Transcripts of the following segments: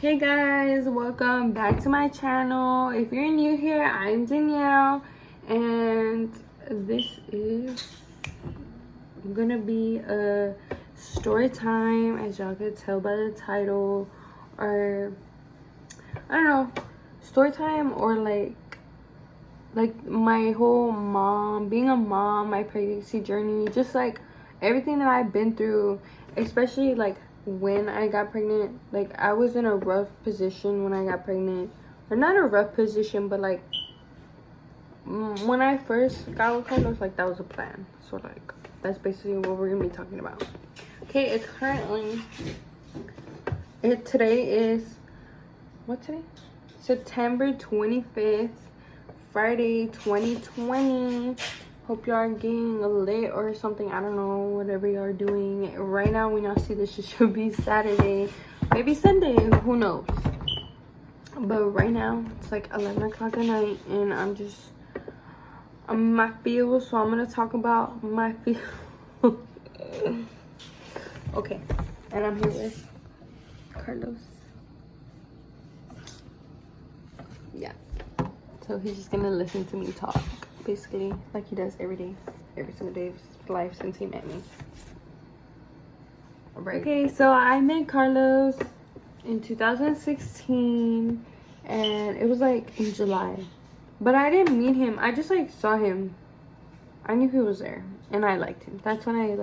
Hey guys, welcome back to my channel. If you're new here, I'm Danielle, and this is gonna be a story time, as y'all could tell by the title, or I don't know, story time, or like my whole being a mom, my pregnancy journey, just like everything that I've been through, especially like when I got pregnant. Like, I was in a rough position when I got pregnant, or not a rough position, but like when I first got with Carlos, like that was a plan. So like that's basically what we're gonna be talking about. Okay, it's currently today is what today? September 25th, Friday 2020. Hope y'all are getting lit or something. I don't know, whatever y'all are doing. Right now, when y'all see this, it should be Saturday. Maybe Sunday, who knows. But right now, it's like 11 o'clock at night, and I'm in my feels, so I'm going to talk about my feels. Okay, and I'm here with Carlos. Yeah. So he's just going to listen to me talk. Basically, like he does every single day of his life since he met me. Right. Okay, so I met Carlos in 2016, and it was like in July. But I didn't meet him. I just like saw him. I knew he was there, and I liked him. That's when I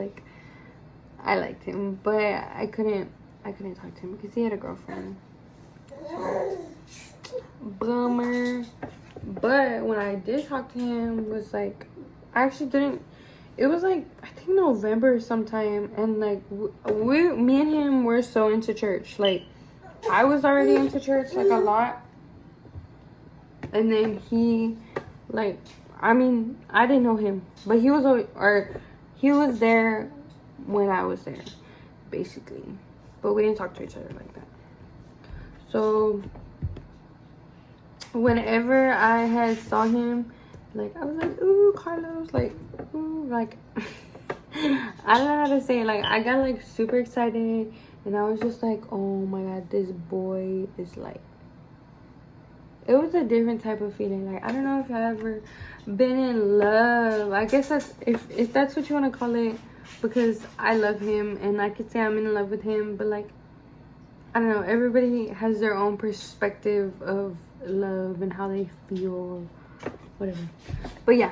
liked him, but I couldn't talk to him because he had a girlfriend. So, bummer. But when I did talk to him, was like, I actually didn't, it was like, I think November sometime, and like, me and him were so into church. Like, I was already into church, like, a lot, and then he, like, I mean, I didn't know him, but he was there when I was there, basically, but we didn't talk to each other like that. So whenever I had saw him, like, I was like, ooh, Carlos, like, ooh, like, I don't know how to say it. Like, I got like super excited, and I was just like, oh my god, this boy is like, it was a different type of feeling. Like, I don't know if y'all ever been in love. I guess that's, if that's what you want to call it, because I love him, and I could say I'm in love with him, but like, I don't know, everybody has their own perspective of love and how they feel, whatever. But yeah,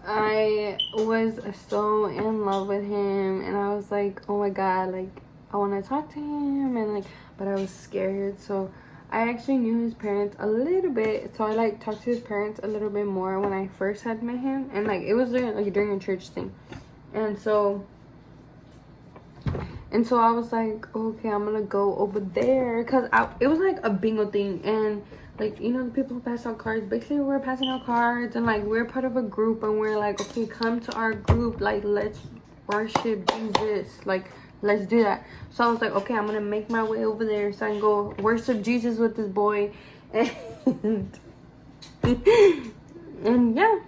I was so in love with him, and I was like, oh my god, like, I want to talk to him, and like, but I was scared. So I actually knew his parents a little bit, so I like talked to his parents a little bit more when I first had met him, and like, it was during a church thing. And so I was like, okay, I'm gonna go over there, because it was like a bingo thing, and like, you know, the people who pass out cards, basically we're passing out cards, and like, we're part of a group, and we're like, okay, come to our group, like, let's worship Jesus, like, let's do that. So I was like, okay, I'm gonna make my way over there so I can go worship Jesus with this boy. And and yeah,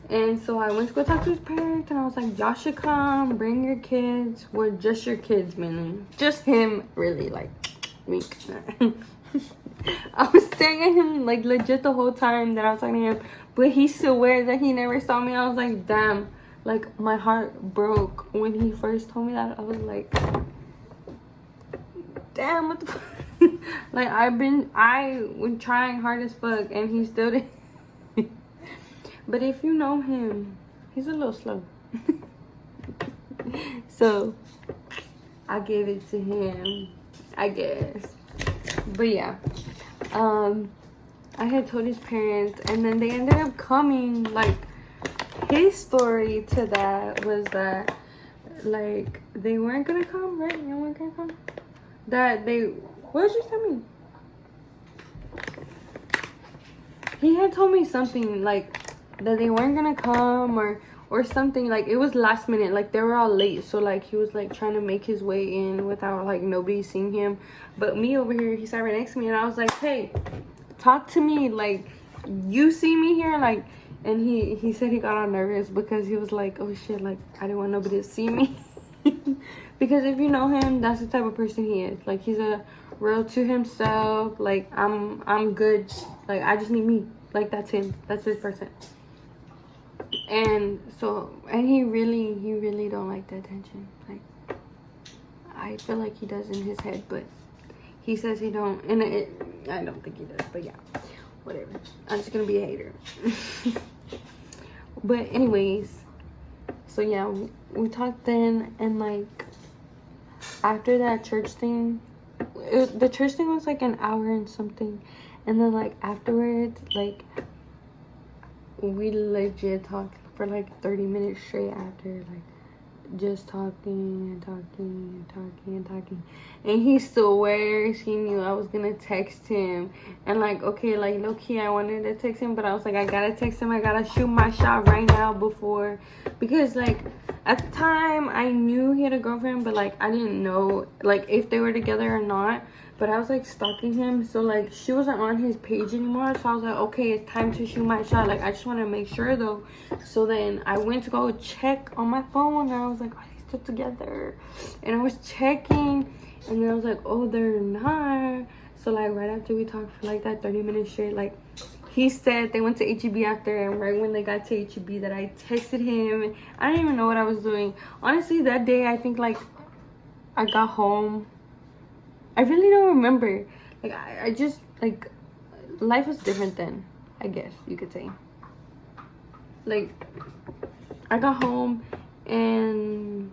and so I went to go talk to his parents, and I was like, y'all should come, bring your kids. Well, just your kids, mainly. Just him, really, like, weak. I was staring at him, like, legit the whole time that I was talking to him, but he swears that he never saw me. I was like, damn, like, my heart broke when he first told me that. I was like, damn, what the fuck? Like, I was trying hard as fuck, and he still didn't. But if you know him, he's a little slow. So I gave it to him, I guess. But yeah, I had told his parents, and then they ended up coming. Like, his story to that was that, like, they weren't gonna come, right? They weren't gonna come. What did you tell me? He had told me something, like, that they weren't gonna come, or something. Like, it was last minute, like, they were all late, so like, he was like trying to make his way in without like nobody seeing him. But me over here, he sat right next to me, and I was like, hey, talk to me, like, you see me here, like. And he said he got all nervous because he was like, oh shit, like, I didn't want nobody to see me. Because if you know him, that's the type of person he is. Like, he's a real to himself. Like, I'm good. Like, I just need me. Like, that's him. That's his person. And so, and he really don't like the attention. Like, I feel like he does in his head, but he says he don't. And I don't think he does, but yeah, whatever. I'm just gonna be a hater. But anyways, so yeah, we talked then, and like after that church thing, the church thing was like an hour and something, and then like afterwards, like we legit talked for like 30 minutes straight after, like just talking and he swears he knew I was gonna text him. And like, okay, like low-key I wanted to text him, but I was like, I gotta text him, I gotta shoot my shot right now before, because like at the time I knew he had a girlfriend, but like I didn't know like if they were together or not. But I was like stalking him, so like she wasn't on his page anymore, so I was like, okay, it's time to shoot my shot. Like, I just want to make sure though. So then I went to go check on my phone, and I was like, are they still together? And I was checking, and then I was like, oh, they're not. So like right after we talked for like that 30 minutes straight, like he said they went to HEB after, and right when they got to HEB that I texted him. I don't even know what I was doing. Honestly, that day I think like I got home. I really don't remember. Like, I just, like, life was different then, I guess you could say. Like, I got home, and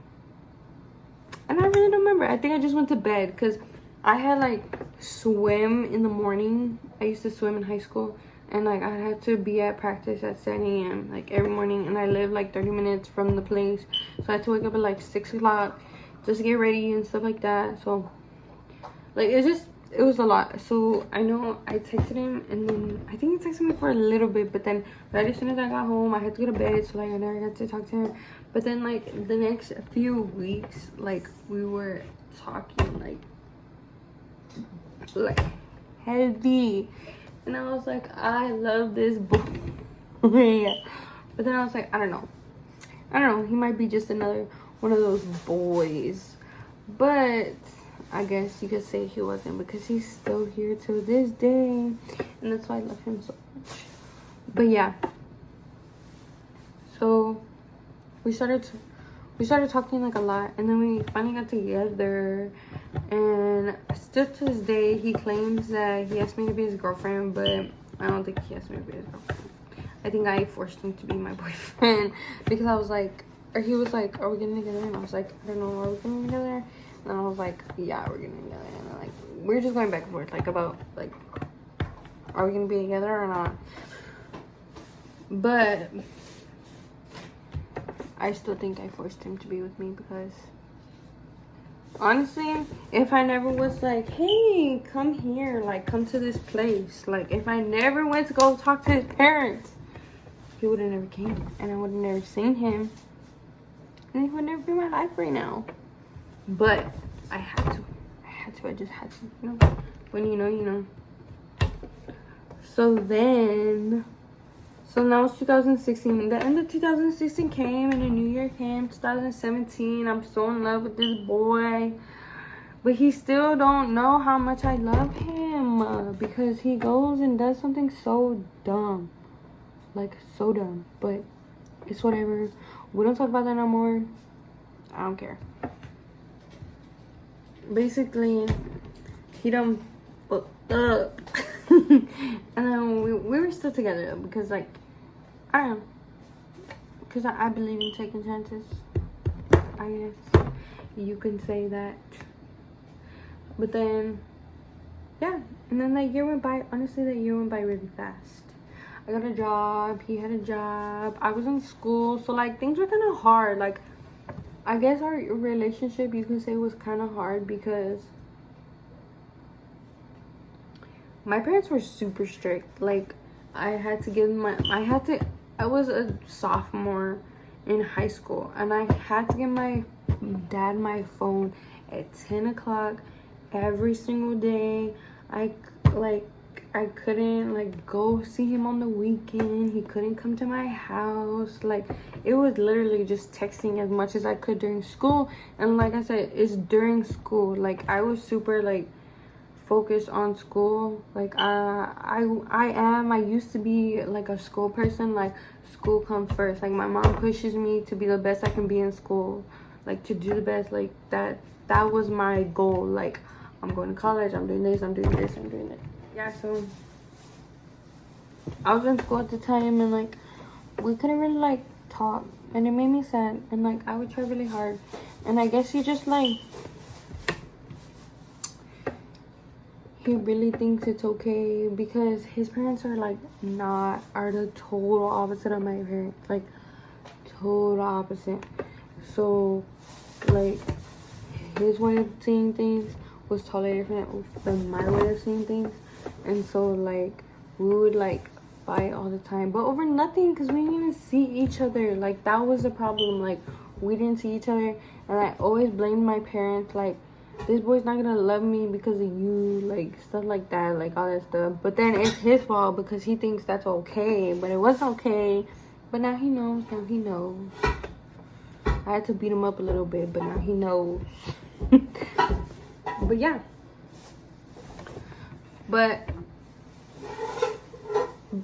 I really don't remember. I think I just went to bed, because I had, like, swim in the morning. I used to swim in high school, and, like, I had to be at practice at 7 a.m., like, every morning, and I lived, like, 30 minutes from the place. So I had to wake up at, like, 6 o'clock just to get ready and stuff like that. So like, it was a lot. So I know I texted him, and then I think he texted me for a little bit, but then right as soon as I got home I had to go to bed, so like I never got to talk to him. But then like the next few weeks, like we were talking like heavy, and I was like, I love this boy. But then I was like, I don't know, he might be just another one of those boys. But I guess you could say he wasn't, because he's still here to this day, and that's why I love him so much. But yeah, so we started talking like a lot, and then we finally got together. And still to this day he claims that he asked me to be his girlfriend, but I don't think he asked me to be his girlfriend. I think I forced him to be my boyfriend, because I was like, or he was like, are we getting together? And I was like, I don't know, are we getting together? And I was like, yeah, we're getting together. And like, we're just going back and forth, like, about, like, are we gonna be together or not? But I still think I forced him to be with me, because honestly, if I never was like, hey, come here, like, come to this place, like, if I never went to go talk to his parents, he would have never came, and I would have never seen him, and he would never be in my life right now. But I just had to, you know, when you know, you know. So now it's 2016. The end of 2016 came, and the new year came, 2017. I'm so in love with this boy, but he still don't know how much I love him, because he goes and does something so dumb, like so dumb. But it's whatever. We don't talk about that no more. I don't care. Basically, he done fucked up. And then we were still together, because like, I don't know, because I believe in taking chances, I guess you can say that. But then, yeah, and then that year went by. Honestly, that year went by really fast. I got a job, he had a job, I was in school, so like things were kind of hard. Like, I guess our relationship, you could say, was kind of hard, because my parents were super strict. Like, I was a sophomore in high school, and I had to give my dad my phone at 10 o'clock every single day. I couldn't like go see him on the weekend. He couldn't come to my house. Like, it was literally just texting as much as I could during school. And like I said, it's during school. Like, I was super like focused on school. Like, I used to be like a school person. Like, school comes first. Like, my mom pushes me to be the best I can be in school, like to do the best. Like, that was my goal. Like, I'm going to college, I'm doing this, I'm doing this, I'm doing that. Yeah, so I was in school at the time, and like we couldn't really like talk, and it made me sad. And like I would try really hard, and I guess he just like, he really thinks it's okay because his parents are like are the total opposite of my parents, like total opposite. So like his way of seeing things was totally different than my way of seeing things. And so like we would like fight all the time, but over nothing, because we didn't even see each other. Like, that was the problem. Like, we didn't see each other, and I always blamed my parents, like, this boy's not gonna love me because of you, like stuff like that, like all that stuff. But then it's his fault because he thinks that's okay, but it wasn't okay. But now he knows. I had to beat him up a little bit, but now he knows. But yeah, but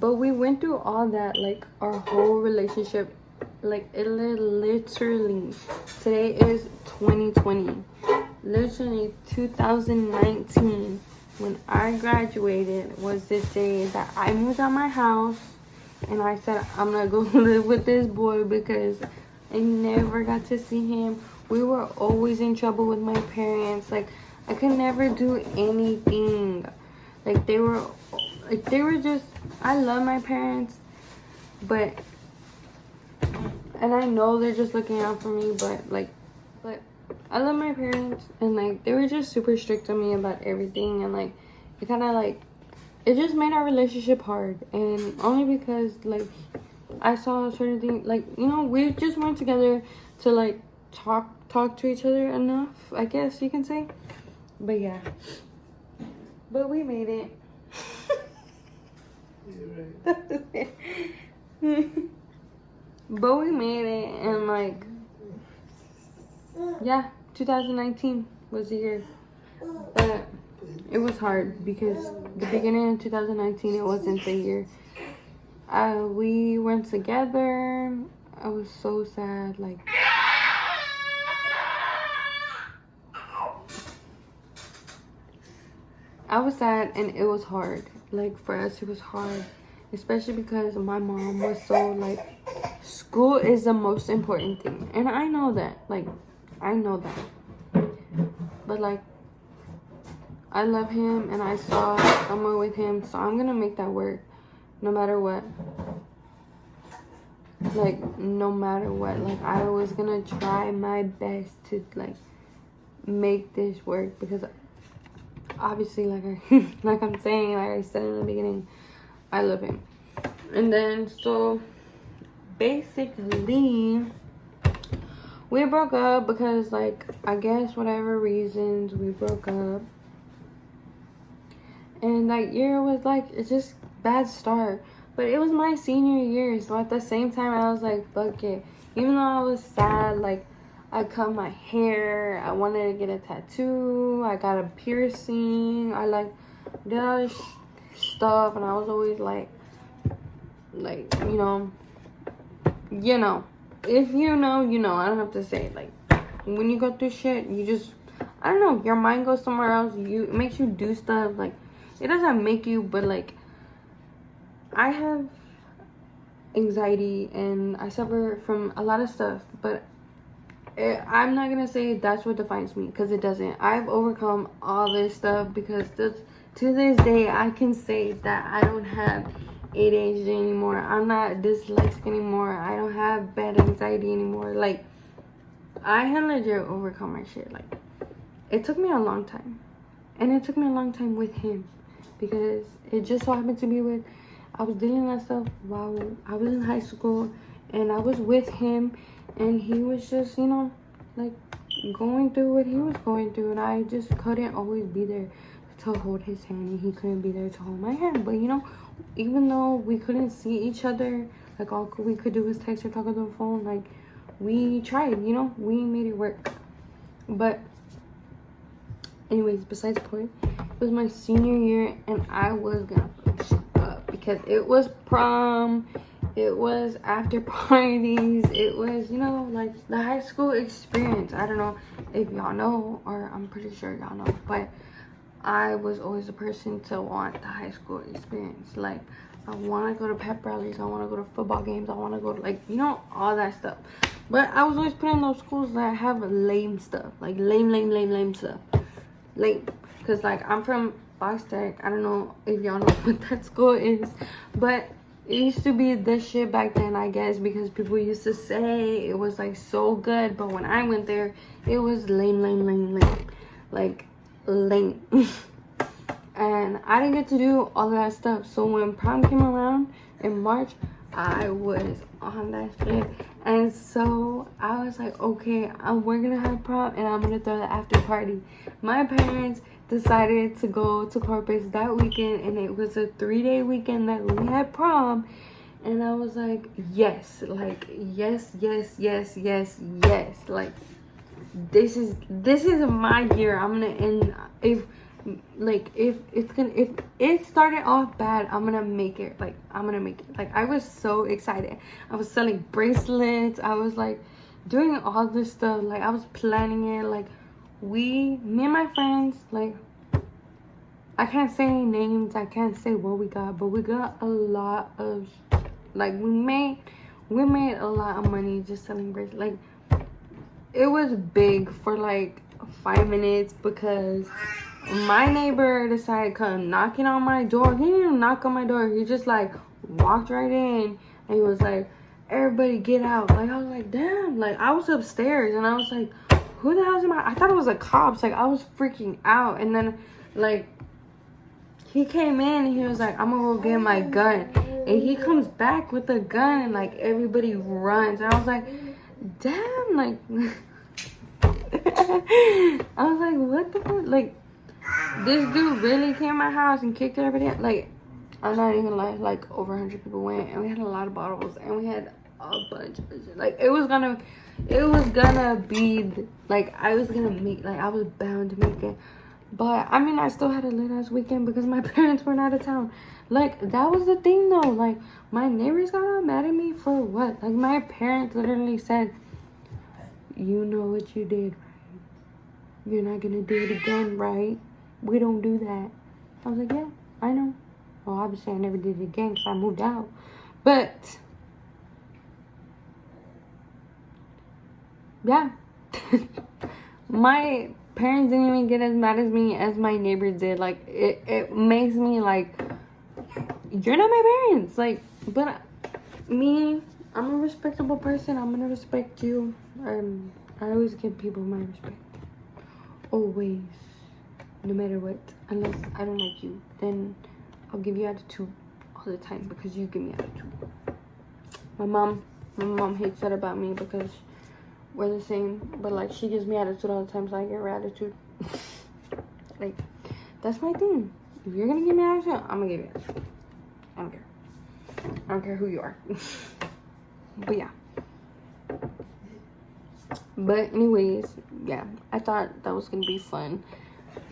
we went through all that, like our whole relationship. Like, it literally, today is 2020, literally 2019, when I graduated, was this day that I moved out my house and I said I'm gonna go live with this boy because I never got to see him. We were always in trouble with my parents. Like, I could never do anything. Like, they were just, I love my parents, but, and I know they're just looking out for me, but I love my parents, and like, they were just super strict on me about everything, and like, it kind of like, it just made our relationship hard. And only because like I saw certain things, like, you know, we just weren't together to like talk to each other enough, I guess you can say. But yeah, but we made it. But we made it, and like, yeah, 2019 was the year. But it was hard because the beginning of 2019, it wasn't the year. We weren't together. I was so sad. Like, I was sad, and it was hard. Like, for us, it was hard, especially because my mom was so like, school is the most important thing, and I know that. Like, I know that, but like, I love him, and I saw someone with him, so I'm gonna make that work, no matter what. Like, no matter what. Like, I was gonna try my best to like make this work, because obviously, like I'm saying, like I said in the beginning, I love him. And then, so basically, we broke up because, like, I guess whatever reasons, we broke up. And that year was like, it's just bad start. But it was my senior year, so at the same time, I was like, fuck it. Even though I was sad, like, I cut my hair, I wanted to get a tattoo, I got a piercing, I like did all this stuff, and I was always like, you know, if you know, you know. I don't have to say it. Like, when you go through shit, you just, I don't know, your mind goes somewhere else. It makes you do stuff. Like, it doesn't make you, but like, I have anxiety and I suffer from a lot of stuff, but I'm not gonna say that's what defines me, because it doesn't. I've overcome all this stuff, because to this day I can say that I don't have ADHD anymore. I'm not dyslexic anymore. I don't have bad anxiety anymore. Like, I had legit overcome my shit. Like, it took me a long time, and it took me a long time with him, because it just so happened to be with, I was dealing with that stuff while I was in high school, and I was with him, and he was just, you know, like, going through what he was going through, and I just couldn't always be there to hold his hand, and he couldn't be there to hold my hand. But you know, even though we couldn't see each other, like all we could do was text or talk on the phone, like we tried, you know, we made it work. But anyways, besides the point, it was my senior year, and I was gonna fuck shit up because it was prom, it was after parties, it was, you know, like the high school experience. I don't know if y'all know, or I'm pretty sure y'all know, but I was always the person to want the high school experience. Like, I want to go to pep rallies, I want to go to football games, I want to go to, like, you know, all that stuff. But I was always put in those schools that have lame stuff, like lame stuff. Lame. Because, like, I'm from Boston. I don't know if y'all know what that school is, but it used to be this shit back then, I guess, because people used to say it was, like, so good. But when I went there, it was lame. Like, lame. And I didn't get to do all of that stuff. So when prom came around in March, I was on that shit. And so I was like, okay, we're gonna have prom, and I'm gonna throw the after party. My parents decided to go to Corpus that weekend, and it was a 3-day weekend that we had prom. And I was like, yes, like, yes. Like, this is my year. I'm gonna end. If it started off bad, I'm gonna make it. Like, I was so excited. I was selling bracelets, I was like doing all this stuff. Like, I was planning it. Like, me and my friends, like, I can't say any names, I can't say what we got, but we got a lot of, like, we made a lot of money just selling bracelets. Like, it was big for like 5 minutes because my neighbor decided to come knocking on my door. He didn't even knock on my door. He just like walked right in, and he was like, everybody get out. Like, I was like, damn. Like, I was upstairs, and I was like, who the hell's in my... I thought it was the cops. Like, I was freaking out. And then, like, he came in, and he was like, I'm gonna go get my gun. And he comes back with a gun, and like everybody runs. And I was like, damn. Like, I was like, what the fuck? Like, this dude really came to my house and kicked everybody out. Like, I'm not even lying, like over 100 people went, and we had a lot of bottles, and we had a bunch of shit. Like, it was gonna be like, I was bound to make it. But I mean, I still had a lit ass weekend because my parents were out of town. Like, that was the thing though. Like, my neighbors got all mad at me for what? Like, my parents literally said, you know what you did, right? You're not gonna do it again, right? We don't do that. I was like, yeah, I know. Well, obviously I never did it again because I moved out. But yeah. My parents didn't even get as mad as me as my neighbors did. Like, it makes me like, you're not my parents. Like, but me, I'm a respectable person. I'm gonna respect you. I always give people my respect. Always. No matter what. Unless I don't like you, then I'll give you attitude all the time because you give me attitude. My mom hates that about me because we're the same, but like, she gives me attitude all the time, so I get her attitude. Like, that's my thing. If you're gonna give me attitude, I'm gonna give you attitude. I don't care. I don't care who you are. But yeah. But anyways, yeah, I thought that was gonna be fun.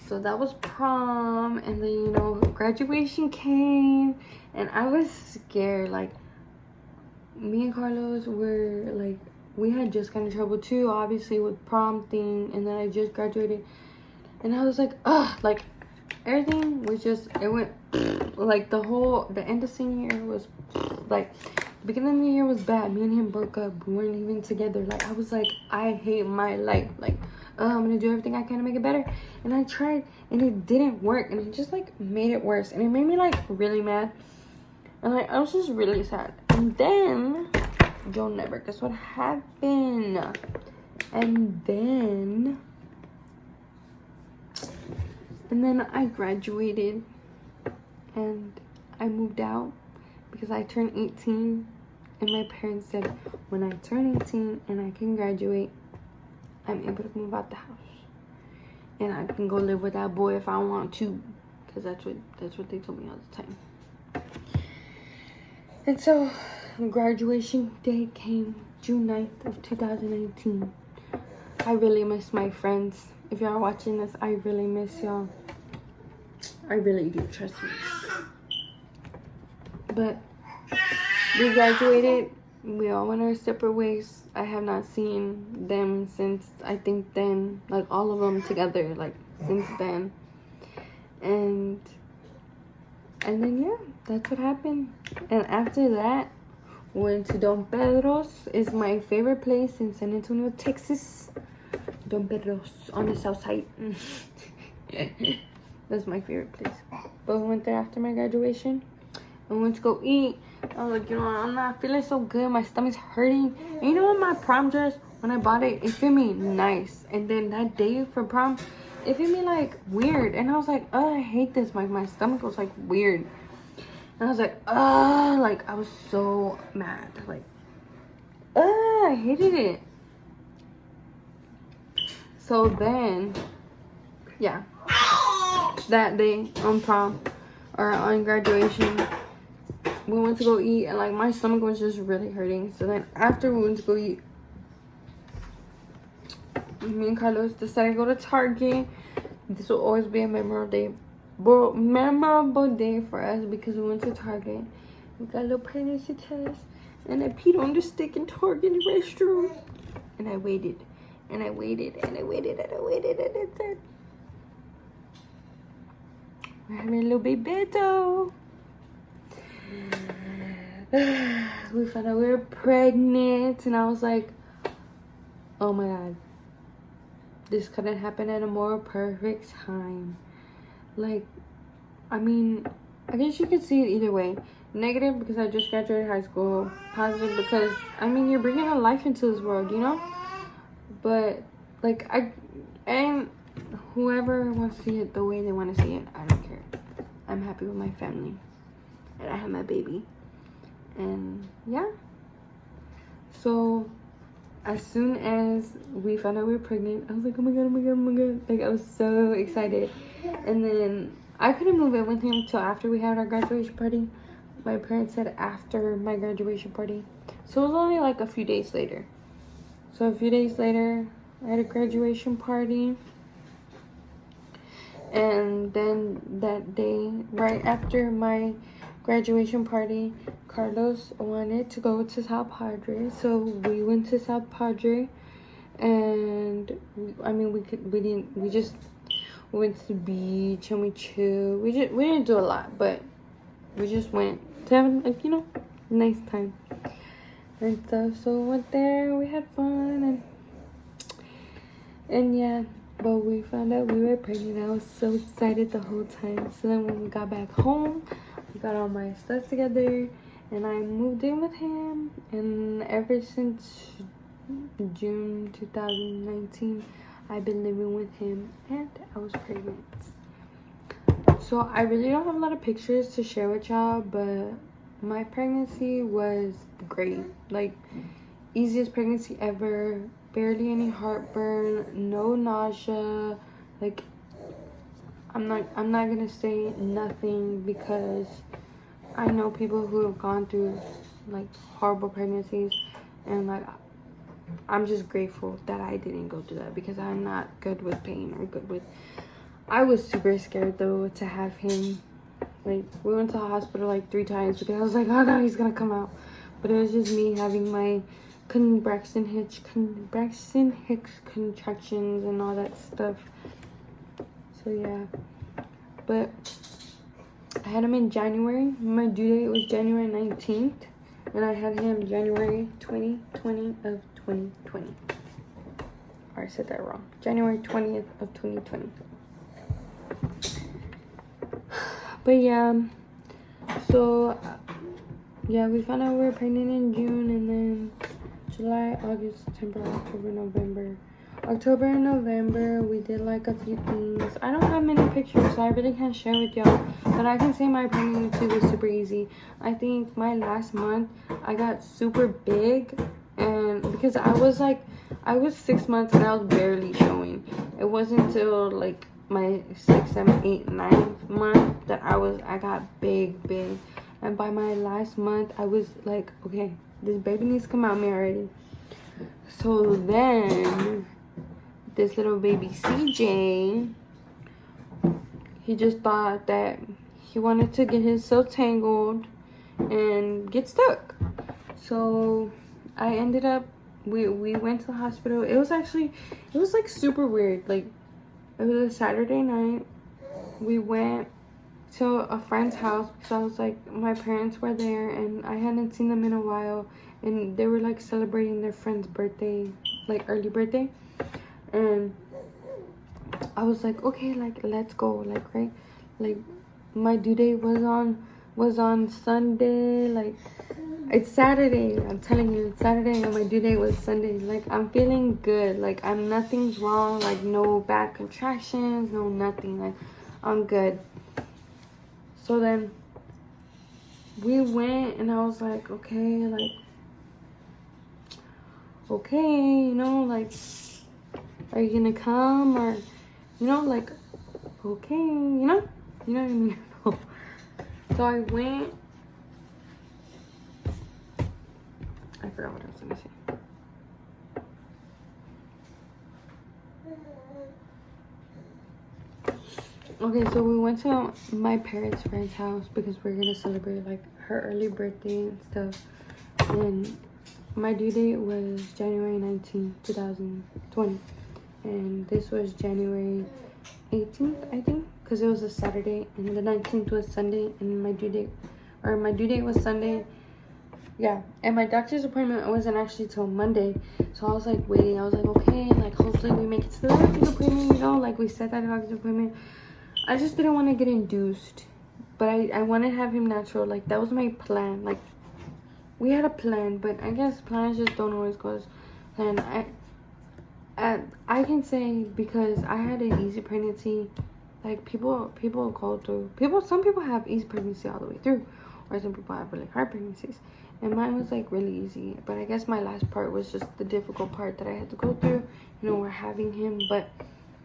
So that was prom, and then, you know, graduation came, and I was scared. Like, me and Carlos were like, we had just gotten in trouble too, obviously, with prom thing, and then I just graduated, and I was like, ugh, like, everything was just, it went, like, the end of senior year was, like, the beginning of the year was bad. Me and him broke up. We weren't even together. Like, I was like, I hate my life. Like, I'm gonna do everything I can to make it better. And I tried, and it didn't work, and it just, like, made it worse, and it made me, like, really mad, and, like, I was just really sad. And then, you'll never guess what happened. And then I graduated, and I moved out because I turned 18, and my parents said, when I turn 18 and I can graduate, I'm able to move out the house, and I can go live with that boy if I want to. because that's what they told me all the time. And so graduation day came June 9th of 2018. I really miss my friends. If y'all are watching this, I really miss y'all. I really do, trust me. But we graduated. We all went our separate ways. I have not seen them since, I think then, like all of them together, like since then. And then yeah, that's what happened. And after that, we went to Don Pedro's. Is my favorite place in San Antonio, Texas. Don Pedro's on the south side. That's my favorite place. But we went there after my graduation. I went to go eat. I was like, you know, I'm not feeling so good. My stomach's hurting. And you know what? My prom dress, when I bought it, it fit me nice. And then that day for prom, it fit me like weird. And I was like, oh, I hate this. My stomach was like weird. And I was like, oh, like I was so mad. Like, oh, I hated it. So then, yeah, that day on prom or on graduation, we went to go eat, and like my stomach was just really hurting. So then after we went to go eat, me and Carlos decided to go to Target. This will always be a memorable day for us because we went to Target. We got a little pregnancy test, and I peed on the stick in Target in the restroom. And I waited, and I waited, and I waited, and I waited, and it said, we're having a little baby. We found out we were pregnant, and I was like, oh my god, this couldn't happen at a more perfect time. Like, I mean, I guess you could see it either way. Negative because I just graduated high school. Positive because, I mean, you're bringing a life into this world, you know? But like, and whoever wants to see it the way they want to see it, I don't care. I'm happy with my family, and I have my baby. And yeah, so as soon as we found out we were pregnant, I was like, oh my god, oh my god, oh my god. Like, I was so excited. And then I couldn't move in with him till after we had our graduation party. My parents said after my graduation party. So it was only like a few days later. So a few days later, I had a graduation party. And then that day, right after my graduation party, Carlos wanted to go to South Padre, so we went to South Padre. And we just went to the beach and we chilled. We didn't do a lot, but we just went to have, like, you know, a nice time and stuff. So we went there, we had fun, and yeah. But we found out we were pregnant. I was so excited the whole time. So then when we got back home, we got all my stuff together, and I moved in with him. And ever since June 2019, I've been living with him, and I was pregnant. So I really don't have a lot of pictures to share with y'all, but my pregnancy was great. Like, easiest pregnancy ever. Barely any heartburn, no nausea. Like, I'm not gonna say nothing because I know people who have gone through like horrible pregnancies, and like, I'm just grateful that I didn't go through that because I'm not good with pain or good with. I was super scared though to have him. Like, we went to the hospital like 3 times because I was like, oh no, he's gonna come out. But it was just me having my Braxton Hicks contractions and all that stuff. So yeah, but I had him in January. My due date was January 19th, and I had him January 2020 of 2020. Or I said that wrong. January 20th of 2020. But yeah, so yeah, we found out we were pregnant in June, and then July, August, September, October, November. October and November, we did like a few things. I don't have many pictures, so I really can't share with y'all. But I can say my pregnancy was super easy. I think my last month, I got super big. And because I was 6 months and I was barely showing. It wasn't until like my 6th, 7th, 8th, 9th month I got big. And by my last month, I was like, okay, this baby needs to come out me already. So then this little baby CJ, he just thought that he wanted to get himself tangled and get stuck. So I ended up, we went to the hospital. It was like super weird. Like, it was a Saturday night. We went to a friend's house because I was like, my parents were there and I hadn't seen them in a while, and they were like celebrating their friend's birthday, like early birthday. And I was like, okay, like, let's go, like, right, like, my due date was on Sunday. Like, it's Saturday, I'm telling you, it's Saturday and my due date was Sunday. Like, I'm feeling good, like, nothing's wrong, like, no bad contractions, no nothing, like, I'm good. So then we went and I was like, okay, like, okay, you know, like, are you gonna come, or, you know, like, okay, you know what I mean? So I went, I forgot what I was gonna say. Okay, so we went to my parents' friend's house because we're gonna celebrate like her early birthday and stuff. And my due date was January 19th, 2020. And this was January 18th, I think, because it was a Saturday, and the 19th was Sunday, and my due date was Sunday. Yeah, and my doctor's appointment wasn't actually till Monday, so I was like waiting. I was like, okay, like, hopefully we make it to the doctor's appointment, you know, like we set that doctor's appointment. I just didn't want to get induced, but I want to have him natural. Like, that was my plan. Like, we had a plan, but I guess plans just don't always go as planned. I can say, because I had an easy pregnancy. Like, people go through, some people have easy pregnancy all the way through, or some people have really hard pregnancies, and mine was like really easy. But I guess my last part was just the difficult part that I had to go through, you know, we're having him. But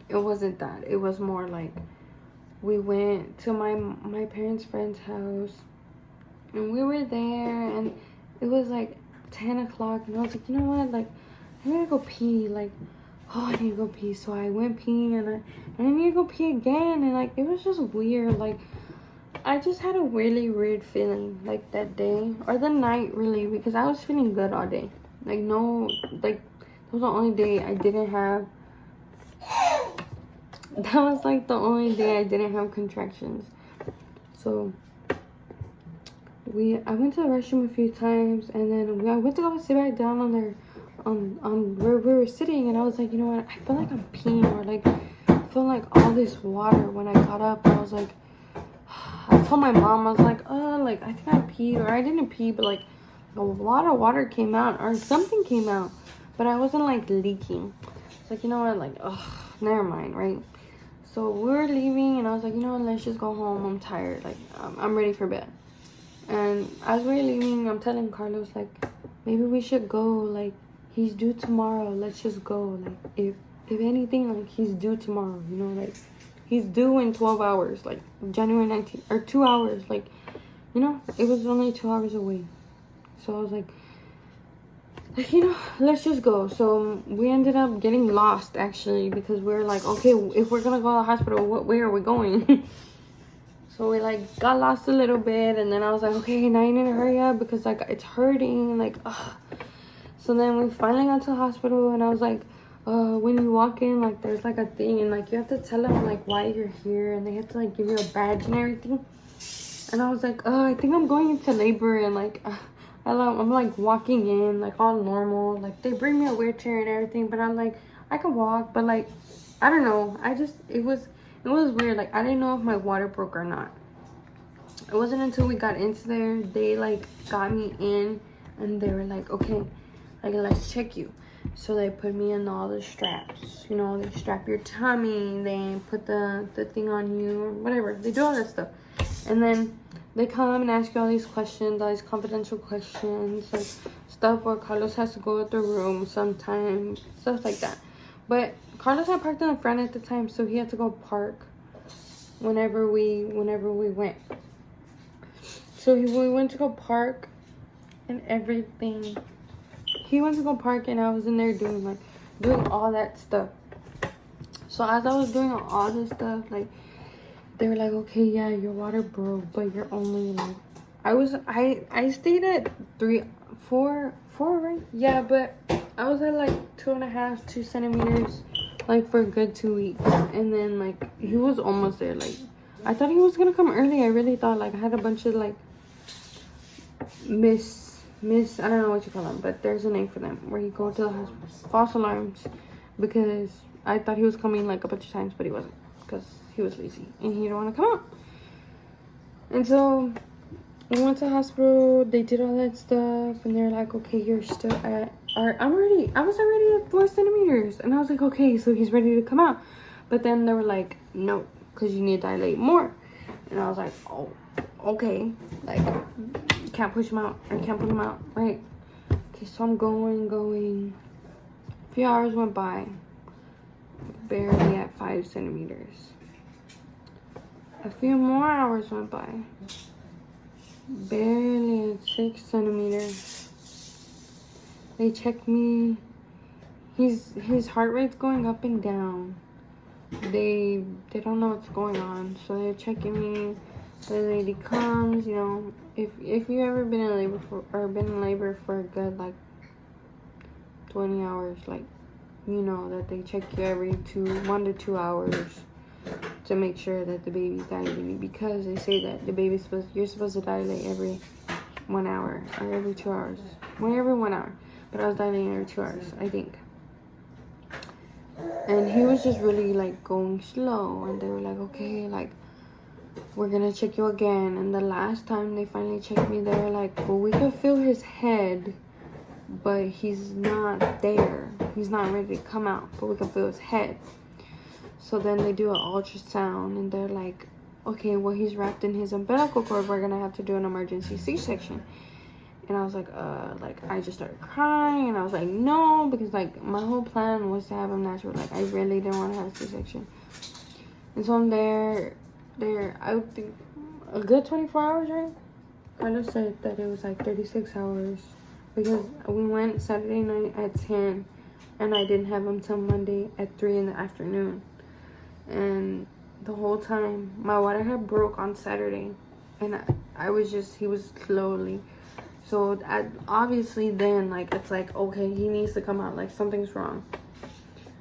it wasn't that. It was more like, we went to my parents' friend's house, and we were there, and it was like 10 o'clock, and I was like, you know what, like, I need to go pee. Like, oh, I need to go pee. So I went pee, and I need to go pee again, and like, it was just weird. Like, I just had a really weird feeling, like, that day, or the night, really, because I was feeling good all day. Like, no, like, that was the only day I didn't have, that was like the only day I didn't have contractions. So I went to the restroom a few times, and then I went to go sit back down on there, on where we were sitting, and I was like, you know what, I feel like I'm peeing, or like, I feel like all this water. When I got up, I was like, I told my mom, I was like, like, I think I peed, or I didn't pee, but like, a lot of water came out, or something came out, but I wasn't like leaking. It's like, you know what, like, never mind, right? So we were leaving, and I was like, you know what, let's just go home. I'm tired. Like, I'm ready for bed. And as we're leaving, I'm telling Carlos, like, maybe we should go. Like, he's due tomorrow. Let's just go. Like, if anything, like, he's due tomorrow. You know, like, he's due in 12 hours. Like, January 19th. Or 2 hours. Like, you know, it was only 2 hours away. So I was like, you know, let's just go. So we ended up getting lost, actually, because we were like, okay, if we're gonna go to the hospital, what way are we going? So we like got lost a little bit, and then I was like, okay, now you need to hurry up because like it's hurting, like, ugh. So then we finally got to the hospital, and I was like, when you walk in, like, there's like a thing, and like you have to tell them like why you're here, and they have to like give you a badge and everything. And I was like, I think I'm going into labor, and like I'm like walking in like all normal. Like, they bring me a wheelchair and everything, but I'm like, I can walk, but like, I don't know. It was weird. Like, I didn't know if my water broke or not. It wasn't until we got into there, they like got me in, and they were like, okay, like, let's check you. So they put me in all the straps, you know, they strap your tummy, they put the thing on you, or whatever, they do all that stuff. And then they come and ask you all these questions, all these confidential questions, like stuff where Carlos has to go to the room sometimes, stuff like that. But Carlos had parked in the front at the time, so he had to go park whenever we went. So we went to go park and everything. He went to go park and I was in there doing all that stuff. So as I was doing all this stuff, like, they were like, okay, yeah, your water broke, but you're only like, I stayed at 4, right? Yeah, but I was at like 2 centimeters, like, for a good 2 weeks. And then, like, he was almost there. Like, I thought he was gonna come early. I really thought, like, I had a bunch of, like, I don't know what you call them, but there's a name for them, where you go to the hospital, false alarms, because I thought he was coming, like, a bunch of times, but he wasn't, because he was lazy and he didn't want to come out. And so we went to the hospital, they did all that stuff, and they're like, okay, you're still at, I was already at 4 centimeters, and I was like, okay, so he's ready to come out. But then they were like, no, because you need to dilate more. And I was like, oh, okay, like, can't push him out, or can't put him out, right? Okay, so I'm going. A few hours went by, barely at 5 centimeters. A few more hours went by, barely at 6 centimeters. They checked me. His heart rate's going up and down. They don't know what's going on, so they're checking me. The lady comes, you know, if you ever been in labor for a good, like, 20 hours, like, you know that they check you every 1 to 2 hours to make sure that the baby's dilating, because they say that you're supposed to dilate every 1 hour or every 2 hours. Well, every 1 hour, but I was dilating every 2 hours, I think. And he was just really, like, going slow, and they were like, okay, like, we're gonna check you again. And the last time they finally checked me, they were like, well, we can feel his head, but he's not there. He's not ready to come out, but we can feel his head. So then they do an ultrasound, and they're like, okay, well, he's wrapped in his umbilical cord. We're gonna have to do an emergency C-section. And I was like, I just started crying, and I was like, no, because, like, my whole plan was to have him natural. Like, I really didn't want to have a C-section. And so I'm there, I would think a good 24 hours, right? Carlos said that it was like 36 hours, because we went Saturday night at 10, and I didn't have him till Monday at 3 in the afternoon. And the whole time, my water had broke on Saturday, and he was slowly. So obviously then, like, it's like, okay, he needs to come out, like, something's wrong.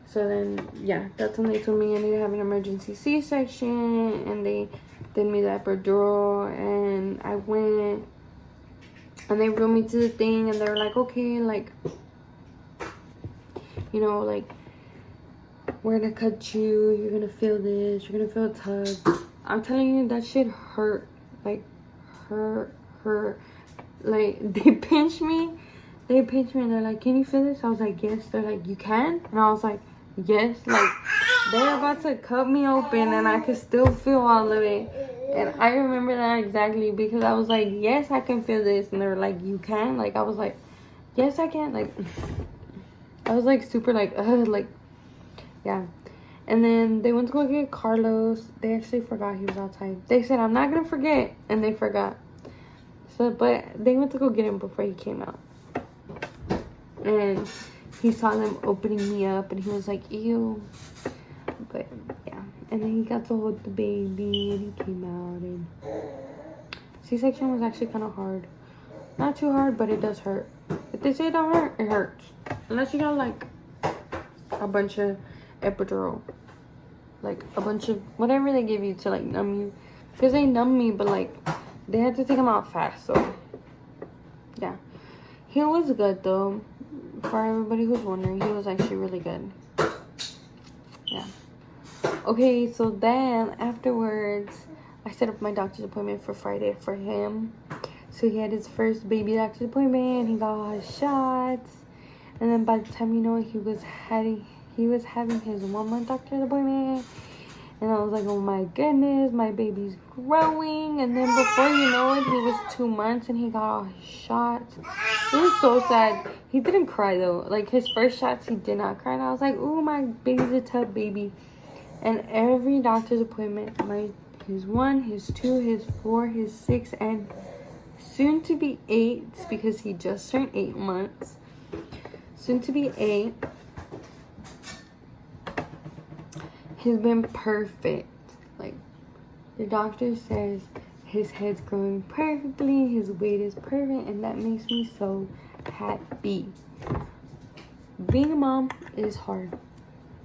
So then, yeah, that's when they told me I need to have an emergency C-section, and they did me the epidural, and I went, and they wheeled me to the thing, and they were like, okay, like, you know, like, we're gonna cut you, you're gonna feel this, you're gonna feel a tug. I'm telling you, that shit hurt, like, hurt. Like, they pinched me, and they're like, can you feel this? I was like, yes. They're like, you can? And I was like, yes. Like, they're about to cut me open, and I could still feel all of it. And I remember that exactly, because I was like, yes, I can feel this. And they were like, you can? Like, I was like, yes, I can. Like, I was like super like, like, yeah. And then they went to go get Carlos. They actually forgot he was outside. They said, I'm not gonna forget, and they forgot. So, but they went to go get him before he came out. And he saw them opening me up, and he was like, ew. But yeah, and then he got to hold the baby, and he came out. And C-section was actually kind of hard. Not too hard, but it does hurt. If they say it don't hurt, it hurts. Unless you got, like, a bunch of epidural, like a bunch of whatever they give you to, like, numb you, because they numb me, but, like, they had to take him out fast. So yeah, he was good though. For everybody who's wondering, he was actually really good. Yeah. Okay, so then afterwards, I set up my doctor's appointment for Friday for him. So he had his first baby doctor's appointment. He got all his shots, and then by the time you know it, he was having his 1 month doctor's appointment. And I was like, oh my goodness, my baby's growing. And then before you know it, he was 2 months, and he got all his shots. It was so sad. He didn't cry though. Like, his first shots, he did not cry. And I was like, oh, my baby's a tough baby. And every doctor's appointment, his 1, his 2, his 4, his 6, and soon to be 8 because he just turned 8 months. Soon to be 8. He's been perfect. Like, the doctor says his head's growing perfectly, his weight is perfect, and that makes me so happy. Being a mom is hard.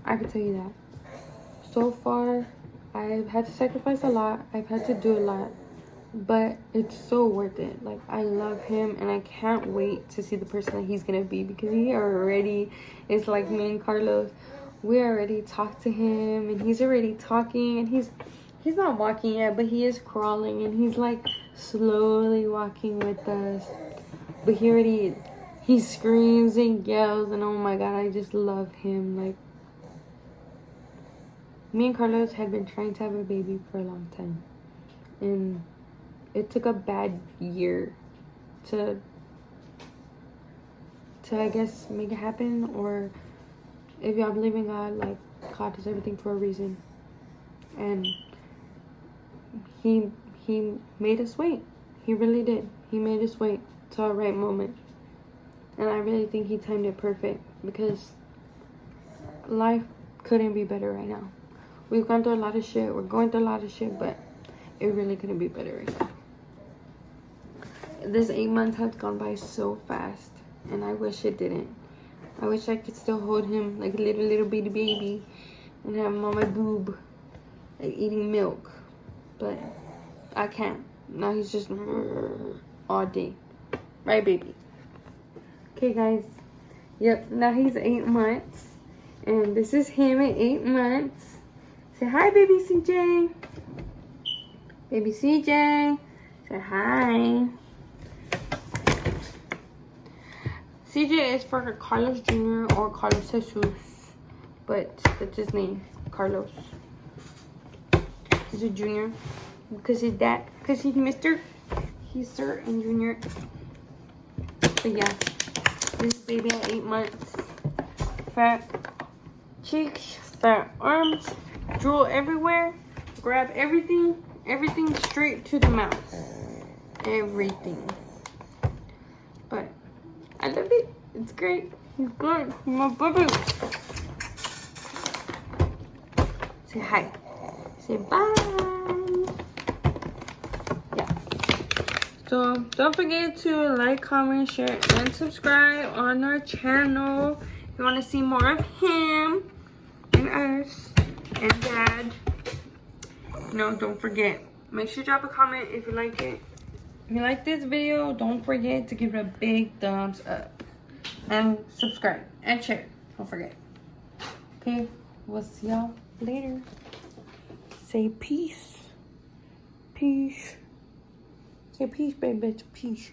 I can tell you that. So far, I've had to sacrifice a lot. I've had to do a lot. But it's so worth it. Like, I love him, and I can't wait to see the person that he's gonna be, because he already is like me and Carlos. We already talked to him, and he's already talking, and he's not walking yet, but he is crawling, and he's like slowly walking with us. But he screams and yells, and oh my god, I just love him. Like, me and Carlos had been trying to have a baby for a long time, and it took a bad year to I guess make it happen. Or if y'all believe in God, like, God does everything for a reason, and he made us wait. He really did. He made us wait till the right moment, and I really think he timed it perfect, because life couldn't be better right now. We've gone through a lot of shit. We're going through a lot of shit, but it really couldn't be better right now. This 8 months has gone by so fast, and I wish it didn't. I wish I could still hold him like a little bitty baby and have him on my boob, like eating milk, but I can't. Now he's just all day, right, baby? Okay, guys. Yep, now he's 8 months, and this is him at 8 months. Say hi, baby CJ. Baby CJ. Say hi. CJ is for Carlos Jr. or Carlos Jesus, but that's his name, Carlos. He's a junior because he's Mr. He's Sir and Junior. But yeah, this is baby at 8 months. Fat cheeks, fat arms, drool everywhere. Grab everything straight to the mouth. Everything. But I love it. It's great. He's good. My baby. Say hi. Say bye. Yeah. So don't forget to like, comment, share, and subscribe on our channel. If you want to see more of him and us and Dad. No, don't forget. Make sure to drop a comment if you like it. If you like this video, don't forget to give it a big thumbs up. And subscribe and share. Don't forget. Okay, we'll see y'all later. Say peace. Peace. Say peace, baby. Peace.